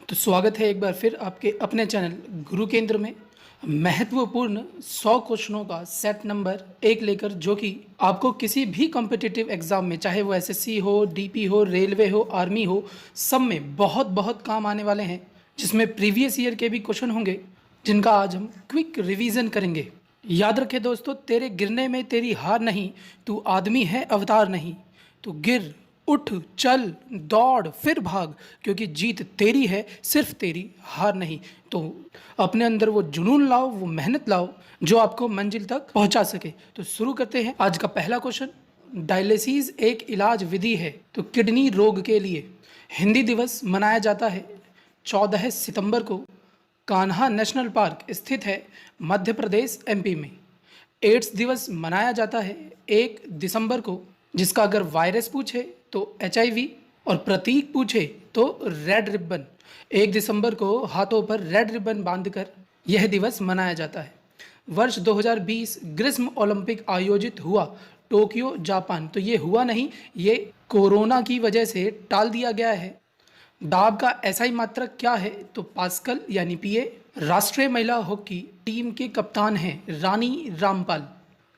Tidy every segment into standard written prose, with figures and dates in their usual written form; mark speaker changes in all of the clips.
Speaker 1: तो स्वागत है एक बार फिर आपके अपने चैनल गुरु केंद्र में महत्वपूर्ण 100 क्वेश्चनों का सेट नंबर 1 लेकर, जो कि आपको किसी भी कॉम्पिटिटिव एग्जाम में, चाहे वो एसएससी हो, डीपी हो, रेलवे हो, आर्मी हो, सब में बहुत बहुत काम आने वाले हैं। जिसमें प्रीवियस ईयर के भी क्वेश्चन होंगे जिनका आज हम क्विक रिवीजन करेंगे। याद रखे दोस्तों, तेरे गिरने में तेरी हार नहीं, तू आदमी है अवतार नहीं। तू गिर, उठ, चल, दौड़, फिर भाग, क्योंकि जीत तेरी है, सिर्फ तेरी, हार नहीं। तो अपने अंदर वो जुनून लाओ, वो मेहनत लाओ जो आपको मंजिल तक पहुंचा सके। तो शुरू करते हैं आज का पहला क्वेश्चन। डायलिसिस एक इलाज विधि है तो किडनी रोग के लिए हिंदी दिवस मनाया जाता है 14 सितंबर को। कान्हा नेशनल पार्क स्थित है मध्य प्रदेश एमपी में। एड्स दिवस मनाया जाता है 1 दिसंबर को, जिसका अगर वायरस पूछे तो एचआईवी और प्रतीक पूछे तो रेड रिबन। 1 दिसंबर को हाथों पर रेड रिबन बांधकर यह दिवस मनाया जाता है। वर्ष 2020 ग्रीष्म ओलंपिक आयोजित हुआ टोक्यो जापान। तो ये हुआ नहीं, ये कोरोना की वजह से टाल दिया गया है। डाब का एसआई मात्रक क्या है? तो पास्कल यानी पीए। राष्ट्रीय महिला हॉकी टीम के कप्तान हैं रानी रामपाल।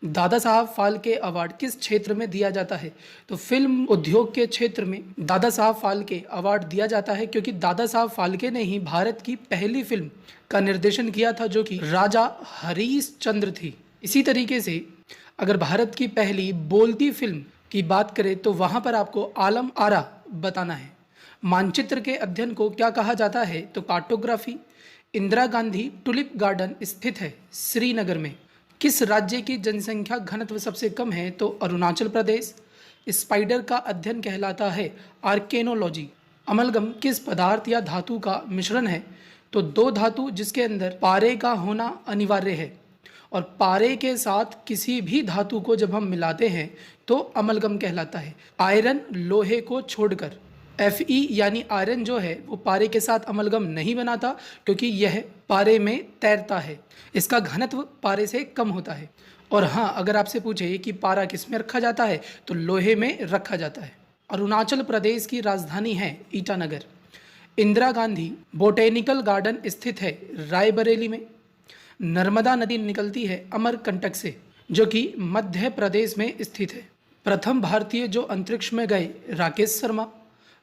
Speaker 1: दादा साहब फाल्के अवार्ड किस क्षेत्र में दिया जाता है? तो फिल्म उद्योग के क्षेत्र में दादा साहब फाल्के अवार्ड दिया जाता है, क्योंकि दादा साहब फाल्के ने ही भारत की पहली फिल्म का निर्देशन किया था, जो कि राजा हरीश चंद्र थी। इसी तरीके से अगर भारत की पहली बोलती फिल्म की बात करें तो वहां पर आपको आलम आरा बताना है। मानचित्र के अध्ययन को क्या कहा जाता है? तो cartography. Indira Gandhi tulip garden स्थित है श्रीनगर में। किस राज्य की जनसंख्या घनत्व सबसे कम है? तो अरुणाचल प्रदेश। स्पाइडर का अध्ययन कहलाता है आर्केनोलॉजी। अमलगम किस पदार्थ या धातु का मिश्रण है? तो 2 धातु जिसके अंदर पारे का होना अनिवार्य है, और पारे के साथ किसी भी धातु को जब हम मिलाते हैं तो अमलगम कहलाता है। आयरन लोहे को छोड़कर, Fe यानी आयरन जो है वो पारे के साथ अमलगम नहीं बनाता, क्योंकि यह पारे में तैरता है। इसका घनत्व पारे से कम होता है। और हाँ, अगर आपसे पूछे कि पारा किस में रखा जाता है तो लोहे में रखा जाता है। अरुणाचल प्रदेश की राजधानी है ईटानगर। इंदिरा गांधी बोटेनिकल गार्डन स्थित है रायबरेली में। नर्मदा नदी निकलती है अमरकंटक से, जो कि मध्य प्रदेश में स्थित है। प्रथम भारतीय जो अंतरिक्ष में गए राकेश शर्मा।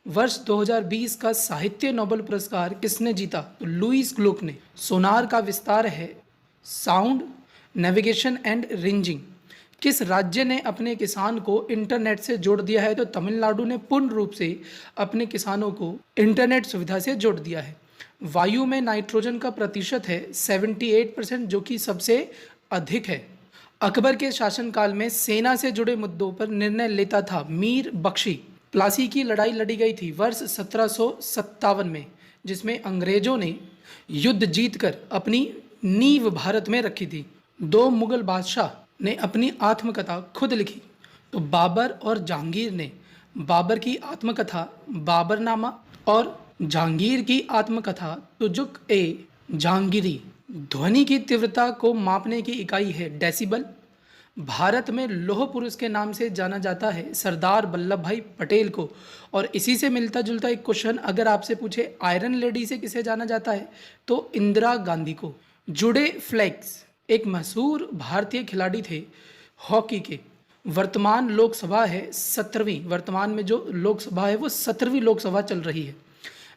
Speaker 1: वर्ष 2020 का साहित्य नोबेल पुरस्कार किसने जीता? तो लुईस ग्लुक ने। सोनार का विस्तार है साउंड, नेविगेशन एंड रेंजिंग। किस राज्य ने अपने किसान को इंटरनेट से जोड़ दिया है? तो तमिलनाडु ने पूर्ण रूप से अपने किसानों को इंटरनेट सुविधा से जोड़ दिया है। वायु में नाइट्रोजन का प्रतिशत है 78%, जो कि सबसे अधिक है। अकबर के शासनकाल में सेना से जुड़े मुद्दों पर निर्णय लेता था मीर बख्शी। प्लासी की लड़ाई लड़ी गई थी वर्ष 1757 में, जिसमें अंग्रेजों ने युद्ध जीतकर अपनी नींव भारत में रखी थी। 2 मुगल बादशाह ने अपनी आत्मकथा खुद लिखी। तो बाबर और जहांगीर ने बाबर की आत्मकथा बाबरनामा और जहांगीर की आत्मकथा तुजुक ए जहांगीरी। ध्वनि की तीव्रता को मापने की इकाई है डेसिबल। भारत में लौह पुरुष के नाम से जाना जाता है सरदार वल्लभ भाई पटेल को। और इसी से मिलता जुलता एक क्वेश्चन अगर आपसे पूछे आयरन लेडी से किसे जाना जाता है? तो इंदिरा गांधी को। जुड़े फ्लेक्स एक मशहूर भारतीय खिलाड़ी थे हॉकी के। वर्तमान लोकसभा है 17वीं। वर्तमान में जो लोकसभा है वो 17वीं लोकसभा चल रही है।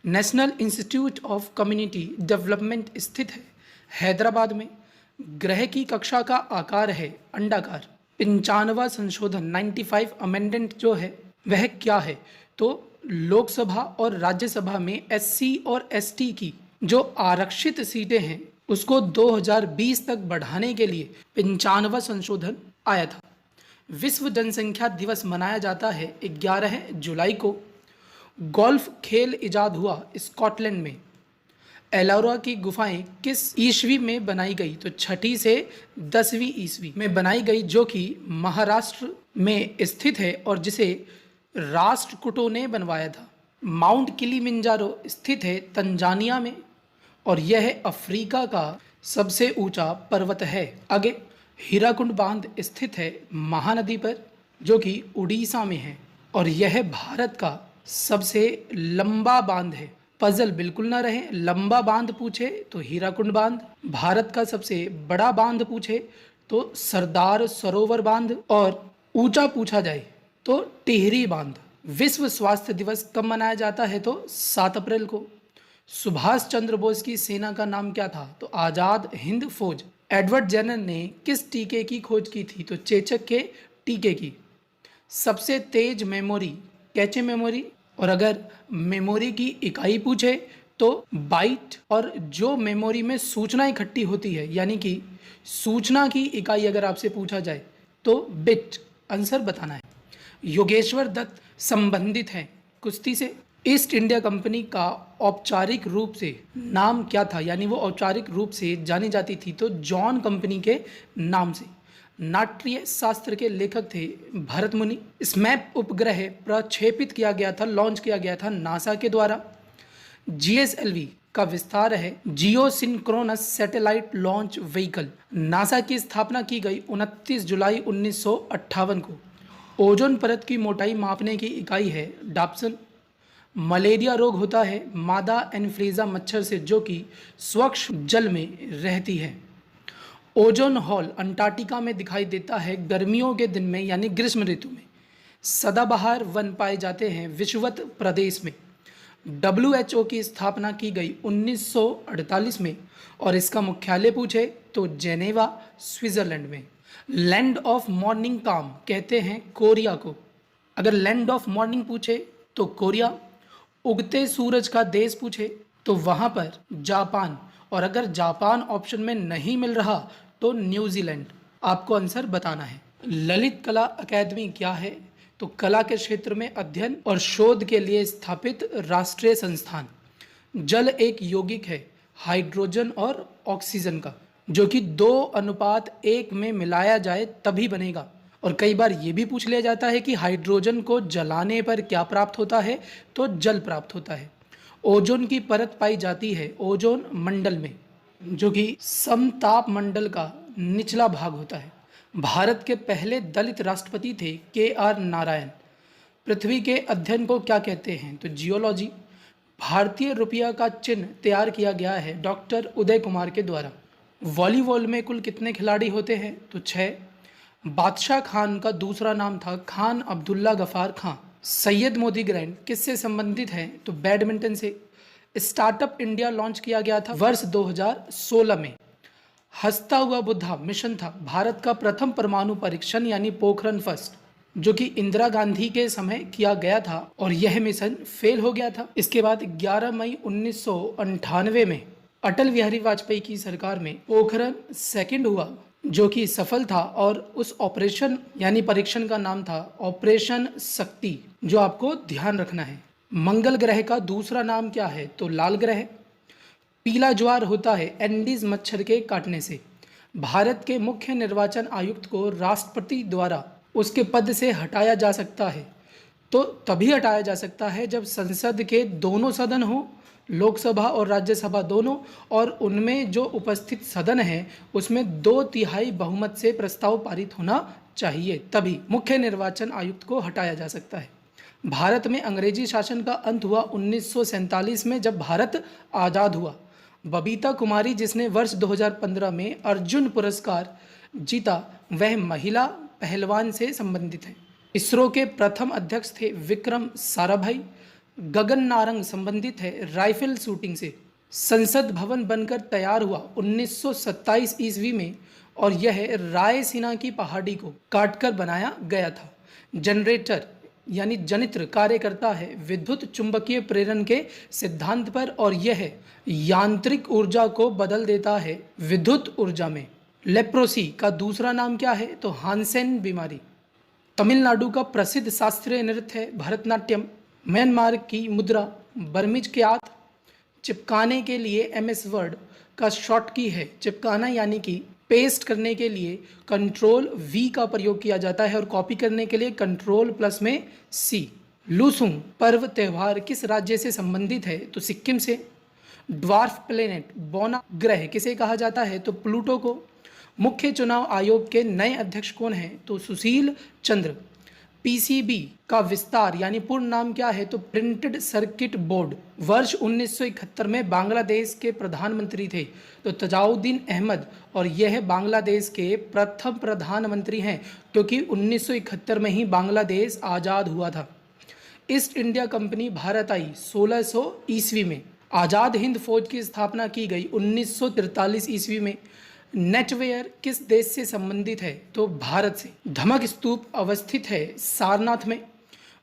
Speaker 1: National institute of community development स्थित है हैदराबाद में। ग्रह की कक्षा का आकार है अंडाकार। 95वां संशोधन 95 अमेंडमेंट जो है वह क्या है? तो लोकसभा और राज्यसभा में एससी और एसटी की जो आरक्षित सीटें हैं उसको 2020 तक बढ़ाने के लिए 95वां संशोधन आया था। विश्व जनसंख्या दिवस मनाया जाता है 11 जुलाई को। गोल्फ खेल इजाद हुआ स्कॉटलैंड में। एलोरा की गुफाएं किस ईस्वी में बनाई गई? तो 6ठी से 10वीं ईस्वी में बनाई गई, जो कि महाराष्ट्र में स्थित है और जिसे राष्ट्रकूटों ने बनवाया था। माउंट किलिमंजारो स्थित है तंजानिया में, और यह अफ्रीका का सबसे ऊंचा पर्वत है। आगे हीराकुंड बांध स्थित है महानदी पर, जो कि उड़ीसा में है, और यह भारत का सबसे लंबा बांध है। पजल बिल्कुल ना रहे। लंबा बांध पूछे तो हीराकुंड बांध, भारत का सबसे बड़ा बांध पूछे तो सरदार सरोवर बांध, और ऊंचा पूछा जाए तो टिहरी बांध। विश्व स्वास्थ्य दिवस कब मनाया जाता है? तो 7 अप्रैल को। सुभाष चंद्र बोस की सेना का नाम क्या था? तो आजाद हिंद फौज। एडवर्ड जेनर ने किस टीके की खोज की थी? तो चेचक के टीके की। सबसे तेज मेमोरी कैचे मेमोरी, और अगर मेमोरी की इकाई पूछे तो बाइट, और जो मेमोरी में सूचना इकट्ठी होती है यानी कि सूचना की इकाई अगर आपसे पूछा जाए तो बिट। आंसर बताना है। योगेश्वर दत्त संबंधित हैं कुश्ती से। ईस्ट इंडिया कंपनी का औपचारिक रूप से नाम क्या था, यानी वो औपचारिक रूप से जानी जाती थी तो जॉन कंपनी के नाम से। नाट्य शास्त्र के लेखक थे भरत मुनि। स्मैप उपग्रह प्रक्षेपित किया गया था, लॉन्च किया गया था नासा के द्वारा। जीएसएलवी का विस्तार है geosynchronous satellite launch vehicle. NASA की स्थापना की गई 29 जुलाई 1958 को। ओजोन परत की मोटाई मापने की इकाई है डाप्सन। मलेरिया रोग होता है मादा एन्फ्लूएंजा मच्छर से जो कि स्वच्छ जल में रहती है। ओजोन हॉल अंटार्कटिका में दिखाई देता है गर्मियों के दिन में यानी ग्रीष्म ऋतु में। सदाबहार वन पाए जाते हैं विषुवत प्रदेश में। WHO की स्थापना की गई 1948 में और इसका मुख्यालय पूछे तो जेनेवा स्विट्जरलैंड में। लैंड ऑफ मॉर्निंग काम कहते हैं कोरिया को। अगर लैंड ऑफ मॉर्निंग पूछे तो कोरिया। उगते सूरज का देश पूछे तो वहां पर जापान, और अगर जापान ऑप्शन में नहीं मिल रहा तो न्यूजीलैंड। आपको आंसर बताना है। ललित कला अकादमी क्या है? तो कला के क्षेत्र में अध्ययन और शोध के लिए स्थापित राष्ट्रीय संस्थान। जल एक यौगिक है हाइड्रोजन और ऑक्सीजन का, जो कि 2:1 में मिलाया जाए तभी बनेगा। और कई बार ये भी पूछ लिया जाता है कि हाइड्रोजन को जलाने पर क्या प्राप्त होता है? तो जल प्राप्त होता है। ओजोन की परत पाई जाती है ओजोन मंडल में, जो कि समताप मंडल का निचला भाग होता है। भारत के पहले दलित राष्ट्रपति थे KR नारायण। पृथ्वी के अध्ययन को क्या कहते हैं? तो जियोलॉजी। भारतीय रुपया का चिन्ह तैयार किया गया है डॉक्टर उदय कुमार के द्वारा। वॉलीबॉल में कुल कितने खिलाड़ी होते हैं? तो 6। बादशाह खान का दूसरा नाम था खान अब्दुल्ला गफार खां। सैयद मोदी ग्रैंड किससे संबंधित है? तो बैडमिंटन से। स्टार्टअप इंडिया लॉन्च किया गया था वर्ष 2016 में। हंसता हुआ बुद्धा मिशन था भारत का प्रथम परमाणु परीक्षण यानी पोखरण फर्स्ट, जो कि इंदिरा गांधी के समय किया गया था और यह मिशन फेल हो गया था। इसके बाद 11 मई 1998 में अटल बिहारी वाजपेयी की सरकार में पोखरण सेकंड हुआ, जो कि सफल था, और उस ऑपरेशन यानी परीक्षण का नाम था ऑपरेशन शक्ति, जो आपको ध्यान रखना है। मंगल ग्रह का दूसरा नाम क्या है? तो लाल ग्रह। पीला ज्वार होता है एंडीज मच्छर के काटने से। भारत के मुख्य निर्वाचन आयुक्त को राष्ट्रपति द्वारा उसके पद से हटाया जा सकता है, तो तभी हटाया जा सकता है जब संसद के दोनों सदन हो, लोकसभा और राज्यसभा दोनों, और उनमें जो उपस्थित सदन है उसमें 2/3 बहुमत से प्रस्ताव पारित होना चाहिए, तभी मुख्य निर्वाचन आयुक्त को हटाया जा सकता है। भारत में अंग्रेजी शासन का अंत हुआ 1947 में जब भारत आज़ाद हुआ। बबीता कुमारी जिसने वर्ष 2015 में अर्जुन पुरस्कार जीता वह महिला पहलवान से संबंधित है। इसरो के प्रथम अध्यक्ष थे विक्रम साराभाई। गगन नारंग संबंधित है राइफल शूटिंग से। संसद भवन बनकर तैयार हुआ 1927 ईस्वी में और यह रायसीना की पहाड़ी को काटकर बनाया गया था। जनरेटर यानी जनित्र कार्य करता है विद्युत चुंबकीय प्रेरण के सिद्धांत पर और यह यांत्रिक ऊर्जा को बदल देता है विद्युत ऊर्जा में। लेप्रोसी का दूसरा नाम क्या है? तो हांसेन बीमारी। तमिलनाडु का प्रसिद्ध शास्त्रीय नृत्य है भरतनाट्यम। म्यांमार की मुद्रा बर्मिज क्यात। चिपकाने के लिए MS वर्ड का शॉर्ट की है चिपकाना यानी कि पेस्ट करने के लिए Ctrl+V का प्रयोग किया जाता है और कॉपी करने के लिए Ctrl+C। लुसुंग पर्व त्यौहार किस राज्य से संबंधित है? तो सिक्किम से। ड्वार्फ प्लेनेट बौना ग्रह किसे कहा जाता है? तो प्लूटो को। मुख्य चुनाव आयोग के नए अध्यक्ष कौन हैं? तो सुशील चंद्र। पीसीबी का विस्तार यानी पूर्ण नाम क्या है? तो प्रिंटेड सर्किट बोर्ड। वर्ष 1971 में बांग्लादेश के प्रधानमंत्री थे तो तजाउद्दीन अहमद, और यह बांग्लादेश के प्रथम प्रधानमंत्री हैं क्योंकि 1971 में ही बांग्लादेश आज़ाद हुआ था। ईस्ट इंडिया कंपनी भारत आई 1600 ईस्वी में। आज़ाद हिंद फौज की स्थापना की गई 1943 ईस्वी में। नेटवेयर किस देश से संबंधित है? तो भारत से। धमक स्तूप अवस्थित है सारनाथ में।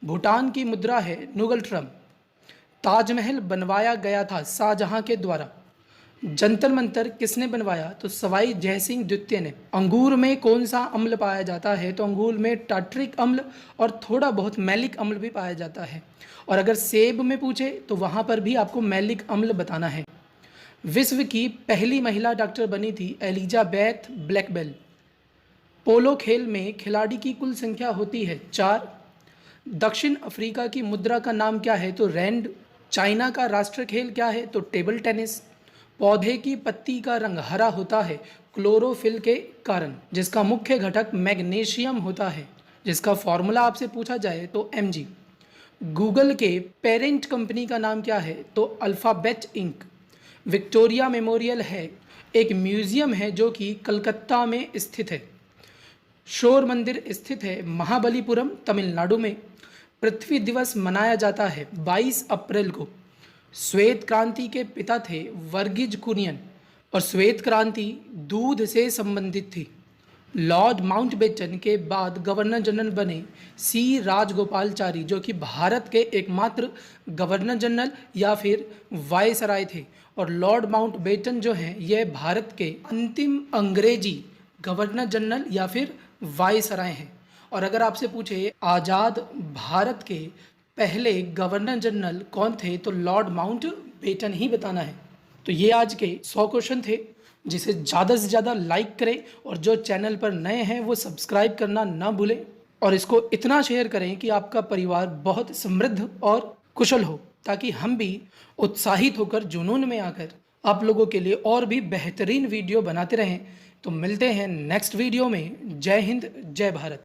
Speaker 1: भूटान की मुद्रा है नुगल ट्रम। ताजमहल बनवाया गया था शाहजहां के द्वारा। जंतर मंतर किसने बनवाया? तो सवाई जयसिंह द्वितीय ने। अंगूर में कौन सा अम्ल पाया जाता है? तो अंगूर में टार्ट्रिक अम्ल और थोड़ा बहुत मैलिक अम्ल भी पाया जाता है। और अगर सेब में पूछे तो वहाँ पर भी आपको मैलिक अम्ल बताना है। विश्व की पहली महिला डॉक्टर बनी थी एलिजाबेथ ब्लैकबेल। पोलो खेल में खिलाड़ी की कुल संख्या होती है 4। दक्षिण अफ्रीका की मुद्रा का नाम क्या है? तो रैंड। चाइना का राष्ट्र खेल क्या है? तो टेबल टेनिस। पौधे की पत्ती का रंग हरा होता है क्लोरोफिल के कारण, जिसका मुख्य घटक मैग्नीशियम होता है, जिसका फॉर्मूला आपसे पूछा जाए तो Mg। गूगल के पेरेंट कंपनी का नाम क्या है? तो अल्फ़ाबेट इंक। विक्टोरिया मेमोरियल है एक म्यूजियम है जो कि कलकत्ता में स्थित है। शोर मंदिर स्थित है महाबलीपुरम तमिलनाडु में। पृथ्वी दिवस मनाया जाता है 22 अप्रैल को। श्वेत क्रांति के पिता थे वर्गीज कुरियन और श्वेत क्रांति दूध से संबंधित थी। लॉर्ड माउंटबेटन के बाद गवर्नर जनरल बने सी राजगोपालचारी, जो कि भारत के एकमात्र गवर्नर जनरल या फिर वायसराय थे। और लॉर्ड माउंटबेटन जो हैं यह भारत के अंतिम अंग्रेजी गवर्नर जनरल या फिर वायसराय हैं। और अगर आपसे पूछे आज़ाद भारत के पहले गवर्नर जनरल कौन थे, तो लॉर्ड माउंटबेटन ही बताना है। तो ये आज के 100 क्वेश्चन थे, जिसे ज़्यादा से ज़्यादा लाइक करें और जो चैनल पर नए हैं वो सब्सक्राइब करना ना भूलें और इसको इतना शेयर करें कि आपका परिवार बहुत समृद्ध और कुशल हो, ताकि हम भी उत्साहित होकर जुनून में आकर आप लोगों के लिए और भी बेहतरीन वीडियो बनाते रहें। तो मिलते हैं नेक्स्ट वीडियो में। जय हिंद, जय भारत।